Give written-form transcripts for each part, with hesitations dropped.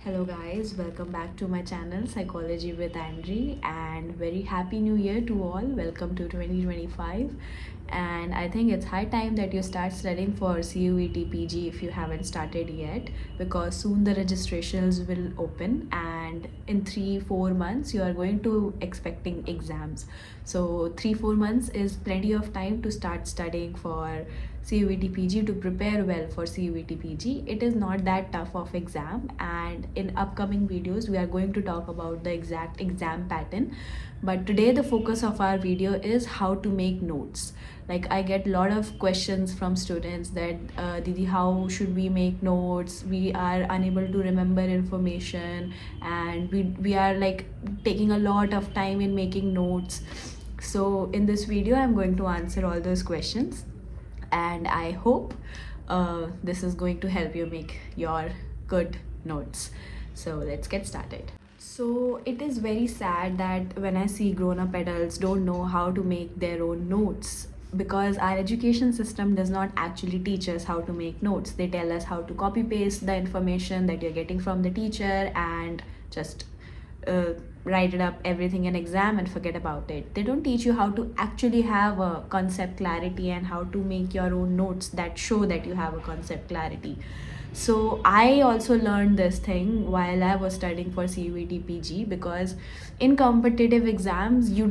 Hello guys, welcome back to my channel Psychology with Andre, and very happy new year to all. Welcome to 2025, and I think it's high time that you start studying for CUET-PG if you haven't started yet, because soon the registrations will open and in 3-4 months you are going to expecting exams. So 3-4 months is plenty of time to start studying for CUET-PG, to prepare well for CUET-PG. It is not that tough of exam, and in upcoming videos we are going to talk about the exact exam pattern. But today the focus of our video is how to make notes. Like, I get a lot of questions from students that Didi, how should we make notes? We are unable to remember information, and we are like taking a lot of time in making notes. So in this video I'm going to answer all those questions, and I hope this is going to help you make your good notes. So let's get started. So it is very sad that when I see grown-up adults don't know how to make their own notes, because our education system does not actually teach us how to make notes. They tell us how to copy paste the information that you're getting from the teacher and just write it up everything in exam and forget about it. They don't teach you how to actually have a concept clarity and how to make your own notes that show that you have a concept clarity. So I also learned this thing while I was studying for CUET PG, because in competitive exams you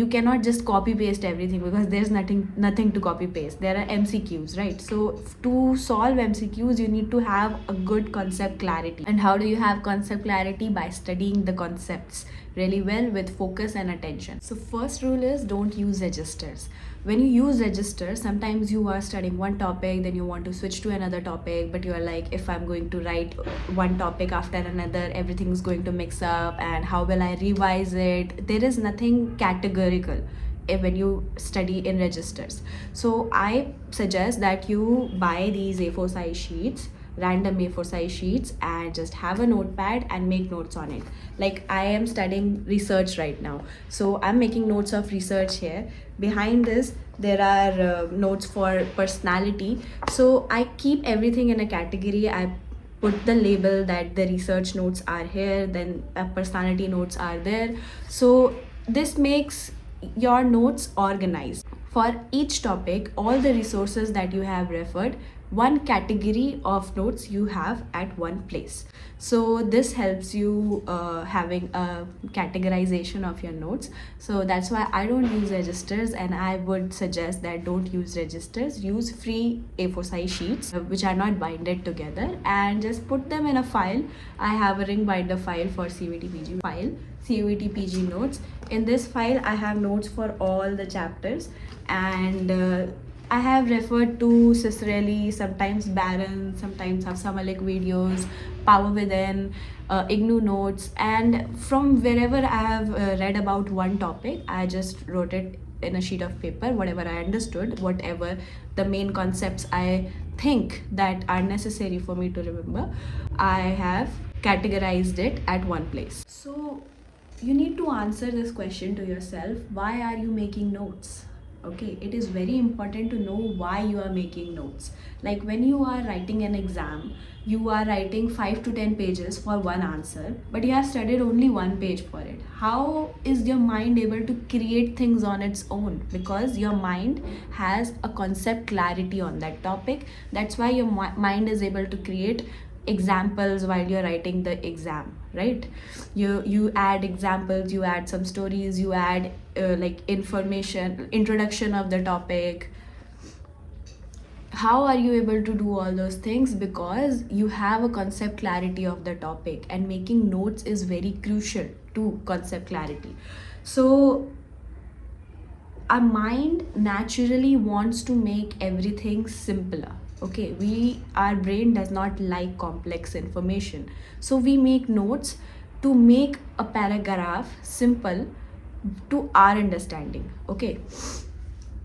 cannot just copy paste everything, because there's nothing to copy paste. There are MCQs, right? So to solve MCQs you need to have a good concept clarity. And how do you have concept clarity? By studying the concepts really well with focus and attention. So first rule is, don't use registers. When you use registers, sometimes you are studying one topic, then you want to switch to another topic, but you are like, if I'm going to write one topic after another, everything's going to mix up, and how will I revise it? There is nothing categorical when you study in registers. So I suggest that you buy these A4 size sheets, random A4 size sheets, and just have a notepad and make notes on it. Like, I am studying research right now, so I'm making notes of research here. Behind this there are notes for personality, so I keep everything in a category. I put the label that the research notes are here, then personality notes are there. So this makes your notes organized. For each topic, all the resources that you have referred, one category of notes you have at one place. So this helps you having a categorization of your notes. So that's why I don't use registers, and I would suggest that don't use registers. Use free A4 size sheets which are not binded together, and just put them in a file. I have a ring binder file for CUET-PG file, CUET-PG notes. In this file I have notes for all the chapters, and I have referred to Cicerelli, sometimes Barron, sometimes have Samalik videos, Power Within, IGNU notes, and from wherever I have read about one topic, I just wrote it in a sheet of paper, whatever I understood, whatever the main concepts I think that are necessary for me to remember, I have categorized it at one place. So you need to answer this question to yourself: why are you making notes? Okay, it is very important to know why you are making notes. Like, when you are writing an exam, you are writing 5 to 10 pages for one answer, but you have studied only one page for it. How is your mind able to create things on its own? Because your mind has a concept clarity on that topic. That's why your mind is able to create examples while you're writing the exam, right? You add examples, you add some stories, you add like information, introduction of the topic. How are you able to do all those things? Because you have a concept clarity of the topic, and making notes is very crucial to concept clarity. So our mind naturally wants to make everything simpler. Okay, our brain does not like complex information, so we make notes to make a paragraph simple to our understanding. Okay,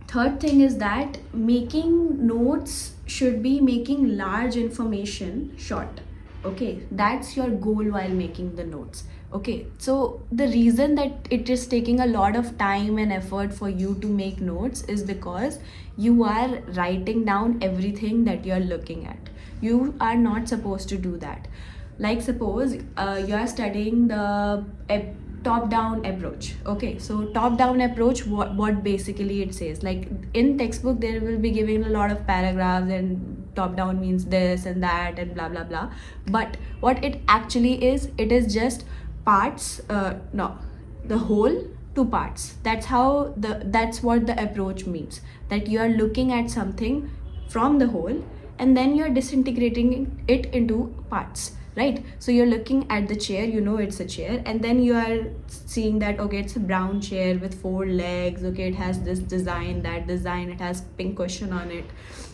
third thing is that making notes should be making large information short. Okay, that's your goal while making the notes. Okay, so the reason that it is taking a lot of time and effort for you to make notes is because you are writing down everything that you're looking at. You are not supposed to do that. Like suppose you are studying the top down approach. Okay, so top down approach, what basically it says, like in textbook there will be giving a lot of paragraphs and top down means this and that and blah blah blah, but what it actually is, it is just parts, no, the whole to parts. That's what the approach means, that you are looking at something from the whole and then you're disintegrating it into parts, right? So you're looking at the chair, you know it's a chair, and then you are seeing that okay, it's a brown chair with 4 legs, okay, it has this design, that design, it has pink cushion on it.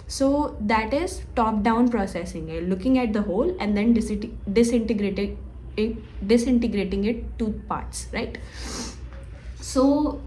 So that is top down processing. You're looking at the whole and then disintegrating it to parts, right? So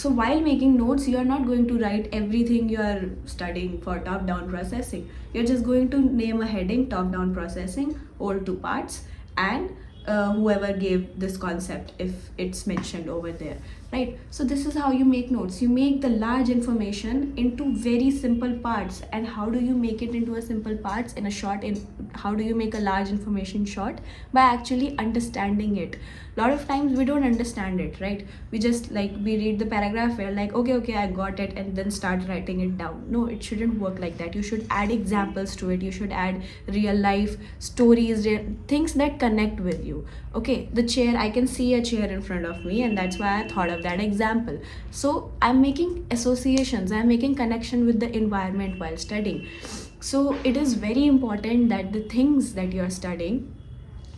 while making notes, you are not going to write everything you are studying for top down processing. You're just going to name a heading, top down processing, whole to parts, and whoever gave this concept if it's mentioned over there, right? So this is how you make notes. You make the large information into very simple parts. And how do you make it into a simple parts in a short, in how do you make a large information short? By actually understanding it. A lot of times we don't understand it, right? We just like, we read the paragraph, we're like okay, I got it, and then start writing it down. No, it shouldn't work like that. You should add examples to it. You should add real life stories, things that connect with you. Okay, the chair, I can see a chair in front of me, and that's why I thought of that example. So I'm making associations, I'm making connection with the environment while studying. So it is very important that the things that you're studying,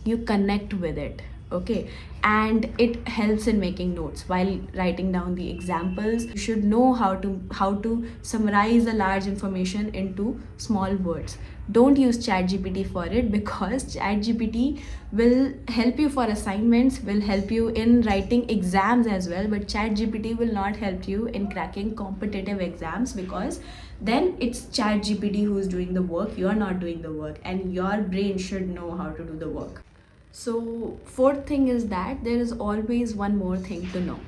you connect with it. Okay, and it helps in making notes while writing down the examples. You should know how to summarize a large information into small words. Don't use ChatGPT for it, because ChatGPT will help you for assignments, will help you in writing exams as well, but ChatGPT will not help you in cracking competitive exams, because then it's ChatGPT who's doing the work, you're not doing the work, and your brain should know how to do the work. So fourth thing is that there is always one more thing to know.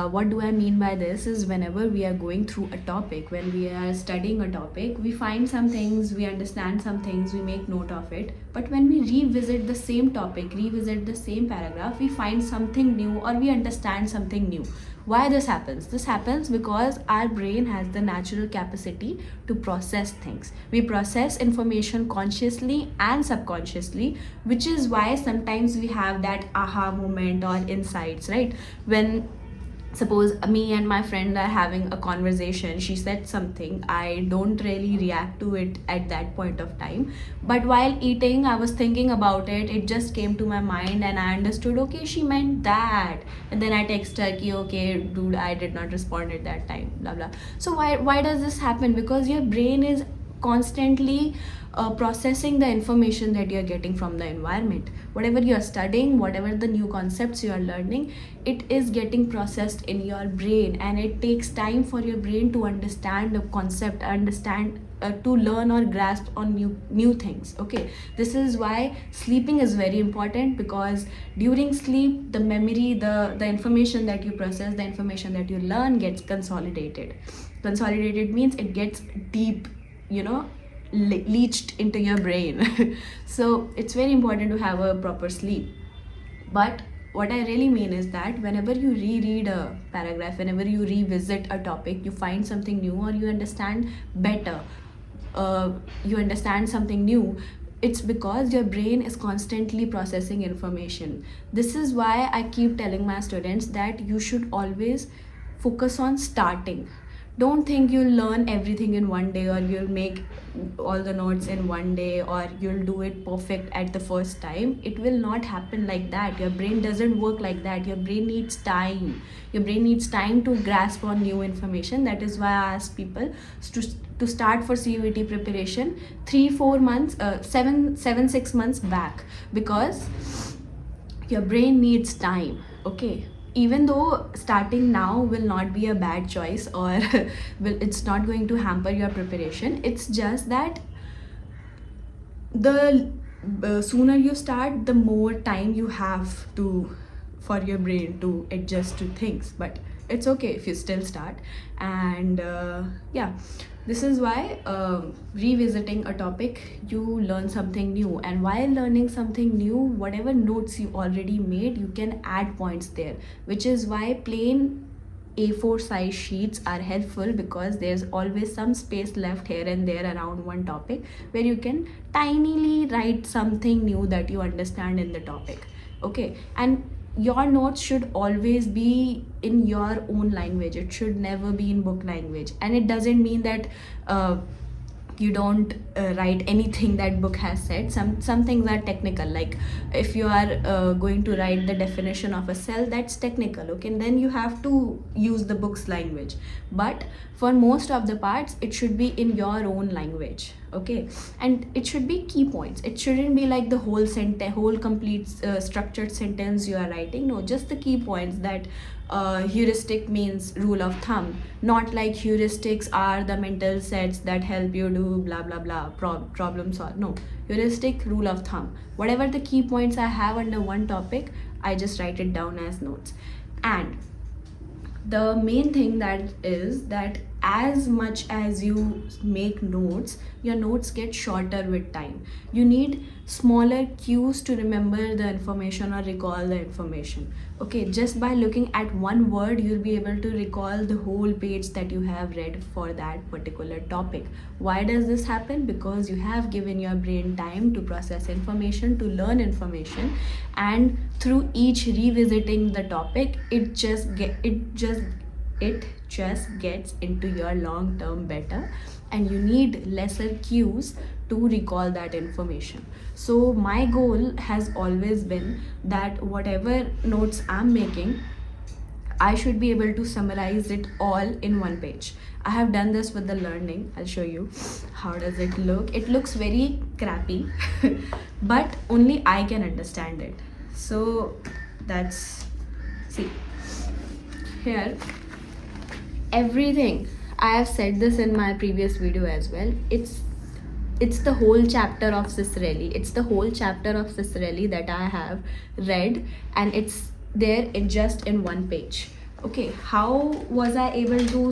What do I mean by this is, whenever we are going through a topic, when we are studying a topic, we find some things, we understand some things, we make note of it. But when we revisit the same topic, revisit the same paragraph, we find something new or we understand something new. Why this happens? This happens because our brain has the natural capacity to process things. We process information consciously and subconsciously, which is why sometimes we have that aha moment or insights, right? When suppose me and my friend are having a conversation, she said something, I don't really react to it at that point of time, but while eating I was thinking about it, it just came to my mind and I understood, okay, she meant that. And then I text her ki, okay dude, I did not respond at that time, blah blah. So why does this happen? Because your brain is constantly processing the information that you're getting from the environment. Whatever you're studying, whatever the new concepts you are learning, it is getting processed in your brain, and it takes time for your brain to understand the concept, to learn or grasp on new things. Okay, this is why sleeping is very important, because during sleep the memory, the information that you process, the information that you learn gets consolidated means it gets deep, leached into your brain. So it's very important to have a proper sleep. But what I really mean is that whenever you reread a paragraph, whenever you revisit a topic, you find something new or you understand better, you understand something new, it's because your brain is constantly processing information. This is why I keep telling my students that you should always focus on starting. Don't think you'll learn everything in one day, or you'll make all the notes in one day, or you'll do it perfect at the first time. It will not happen like that. Your brain doesn't work like that. Your brain needs time. Your brain needs time to grasp on new information. That is why I ask people to start for CUET preparation 3-4 months, 6 months back, because your brain needs time. Okay, even though starting now will not be a bad choice, or it's not going to hamper your preparation, it's just that the sooner you start, the more time you have for your brain to adjust to things. But it's okay if you still start. And yeah, This is why revisiting a topic, you learn something new, and while learning something new, whatever notes you already made, you can add points there, which is why plain A4 size sheets are helpful, because there's always some space left here and there around one topic where you can tinily write something new that you understand in the topic. Okay, and your notes should always be in your own language. It should never be in book language, and it doesn't mean that you don't write anything that book has said. Some things are technical, like if you are going to write the definition of a cell, that's technical, okay, and then you have to use the book's language. But for most of the parts, it should be in your own language, okay, and it should be key points. It shouldn't be like the whole sentence, whole complete structured sentence you are writing. No, just the key points, that heuristic means rule of thumb, not like heuristics are the mental sets that help you do blah blah blah problem solve. No, heuristic, rule of thumb, whatever the key points I have under one topic, I just write it down as notes. And the main thing that is that as much as you make notes, your notes get shorter with time. You need smaller cues to remember the information or recall the information. Okay, just by looking at one word, you'll be able to recall the whole page that you have read for that particular topic. Why does this happen? Because you have given your brain time to process information, to learn information, and through each revisiting the topic, it just gets into your long term better, and you need lesser cues to recall that information. So my goal has always been that whatever notes I'm making, I should be able to summarize it all in one page. I have done this with the learning. I'll show you how does it look. It looks very crappy but only I can understand it. So that's, see here, everything, I have said this in my previous video as well, it's the whole chapter of Cicerelli. It's the whole chapter of Cicerelli that I have read, and it's there in just in one page. Okay, how was I able to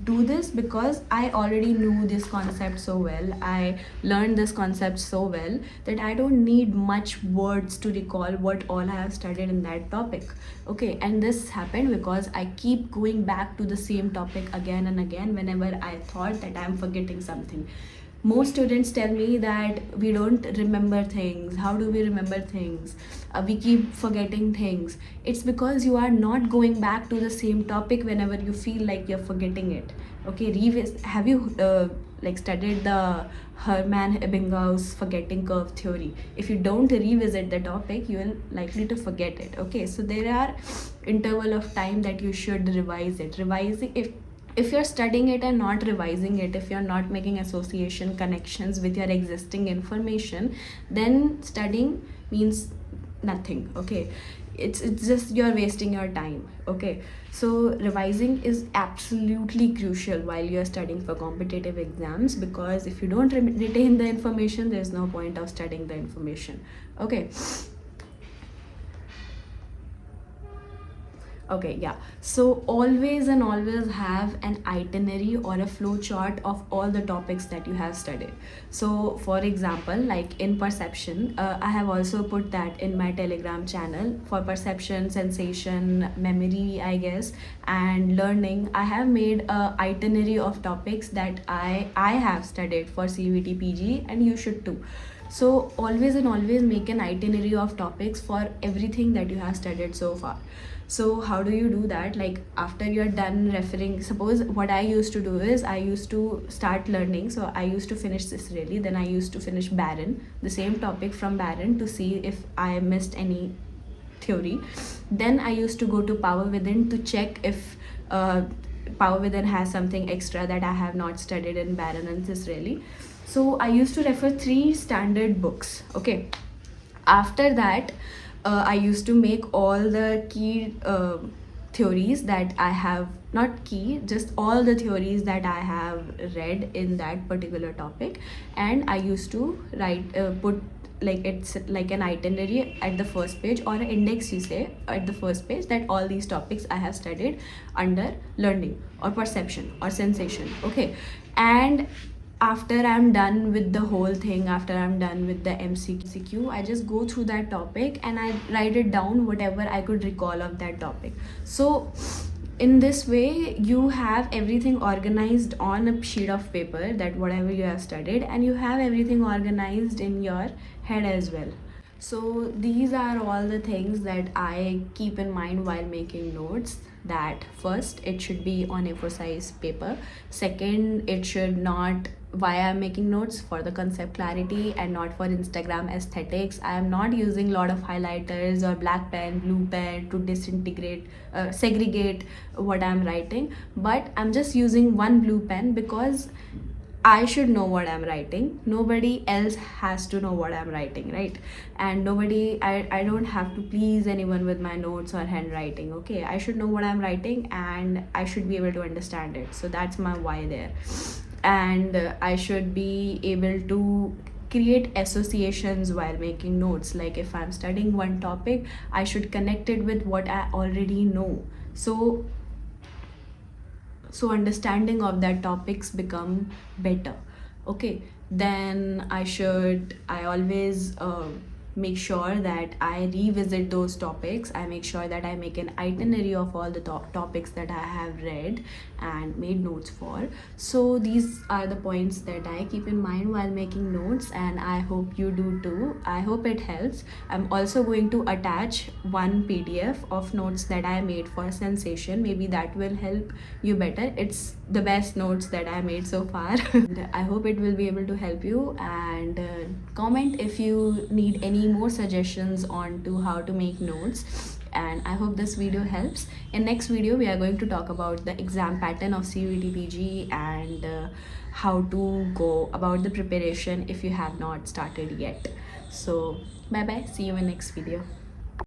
do this? Because I already knew this concept so well, I learned this concept so well, that I don't need much words to recall what all I have studied in that topic. Okay, and this happened because I keep going back to the same topic again and again whenever I thought that I'm forgetting something. Most students tell me that we don't remember things. How do we remember things? We keep forgetting things. It's because you are not going back to the same topic whenever you feel like you're forgetting it. Okay, have you studied the Hermann Ebbinghaus forgetting curve theory? If you don't revisit the topic, you will likely to forget it. Okay, so there are interval of time that you should revise it. Revising, if you're studying it and not revising it, if you're not making association connections with your existing information, then studying means nothing. Okay, it's just you're wasting your time. Okay, so revising is absolutely crucial while you're studying for competitive exams, because if you don't retain the information, there's no point of studying the information. Okay, okay, yeah, so always and always have an itinerary or a flow chart of all the topics that you have studied. So for example, like in perception, I have also put that in my Telegram channel. For perception, sensation, memory, I guess, and learning, I have made a itinerary of topics that I have studied for CUET-PG, and you should too. So always and always make an itinerary of topics for everything that you have studied so far. So how do you do that? Like after you're done referring, suppose what I used to do is I used to start learning. So I used to finish this really, then I used to finish Barron, the same topic from Barron, to see if I missed any theory. Then I used to go to Power Within to check if Power Within has something extra that I have not studied in Barron and Cicerelli. So I used to refer 3 standard books. Okay, after that I used to make all the key theories that I have, not key, just all the theories that I have read in that particular topic, and I used to write put like it's like an itinerary at the first page, or an index you say at the first page, that all these topics I have studied under learning or perception or sensation. Okay, and after I'm done with the whole thing, after I'm done with the MCQ, I just go through that topic and I write it down, whatever I could recall of that topic. So in this way you have everything organized on a sheet of paper, that whatever you have studied, and you have everything organized in your head as well. So these are all the things that I keep in mind while making notes. That first, it should be on A4 size paper. Second, it should not, why I'm making notes, for the concept clarity and not for Instagram aesthetics. I am not using a lot of highlighters or black pen, blue pen to segregate what I'm writing, but I'm just using one blue pen because I should know what I'm writing. Nobody else has to know what I'm writing, right? And I don't have to please anyone with my notes or handwriting. Okay, I should know what I'm writing and I should be able to understand it. So that's my why there. And I should be able to create associations while making notes. Like if I'm studying one topic, I should connect it with what I already know. So understanding of that topics become better. Okay, then I always make sure that I revisit those topics. I make sure that I make an itinerary of all the topics that I have read and made notes for. So these are the points that I keep in mind while making notes, and I hope you do too. I hope it helps. I'm also going to attach one PDF of notes that I made for sensation. Maybe that will help you better. It's the best notes that I made so far. And I hope it will be able to help you. And comment if you need any more suggestions on to how to make notes. And I hope this video helps. In next video we are going to talk about the exam pattern of CUET-PG and how to go about the preparation if you have not started yet. So bye bye, see you in next video.